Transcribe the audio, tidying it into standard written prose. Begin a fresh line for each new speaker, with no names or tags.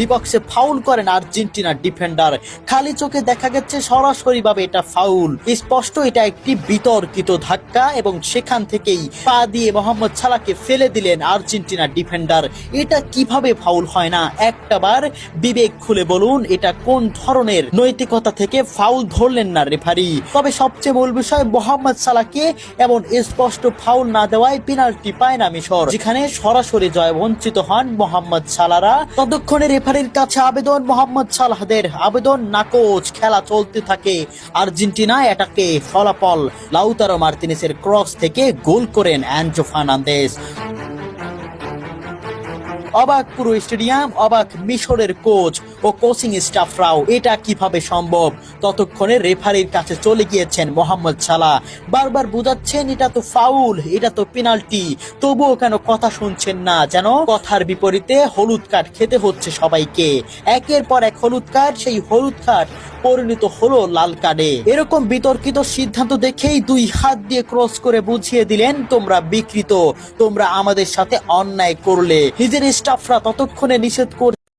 ডিবক্সে foul করেন আর্জেন্টিনার defender. খালি চোখে দেখা গেছে সরাসরি ভাবে এটা ফাউল, স্পষ্ট এটা একটি বিতর্কিত ধাক্কা এবং সেখান থেকেই পা দিয়ে মোহাম্মদ সালাহকে ফেলে দিলেন আর্জেন্টিনার ডিফেন্ডার। এটা কিভাবে ফাউল হয় না? একটাবার বিবেক খুলে বলুন, এটা কোন ধরনের নৈতিকতা থেকে ফাউল ধরলেন না রেফারি? তবে সবচেয়ে মূল বিষয়, মোহাম্মদ সালাহকে এমন স্পষ্ট ফাউল না দেওয়ায় পেনাল্টি পায় না মিশর, যেখানে সরাসরি জয় বঞ্চিত হন মোহাম্মদ সালাহরা। ততক্ষণে রেফারির কাছে আবেদন মোহাম্মদ সালাহদের, আবেদন নাকচ। খেলা চলতে থাকে, আর্জেন্টিনা অ্যাটাকে। ফলাফল, লাউতারো মার্তিনেসের ক্রস থেকে গোল করেন অ্যানজো ফার্নান্দেজ। অবাক পুরো স্টেডিয়াম, অবাক মিশরের কোচ ও কোচিং স্টাফরাও। এটা কিভাবে সম্ভব? ততক্ষণে রেফারির কাছে চলে গিয়েছেন মোহাম্মদ সালাহ, বারবার বুঝাচ্ছেন এটা তো ফাউল, এটা তো পেনাল্টি, তবুও কেন কথা শুনছেন না? যেন কথার বিপরীতে হলুদ কার্ড খেতে হচ্ছে সবাইকে। একের পর এক হলুদ কার্ড, সেই হলুদ কার্ড পরিণত হলো লাল কার্ডে। এরকম বিতর্কিত সিদ্ধান্ত দেখেই দুই হাত দিয়ে ক্রস করে বুঝিয়ে দিলেন, তোমরা বিকৃত, তোমরা আমাদের সাথে অন্যায় করলে। নিজের স্টাফরা ততক্ষণে নিষেধ করছে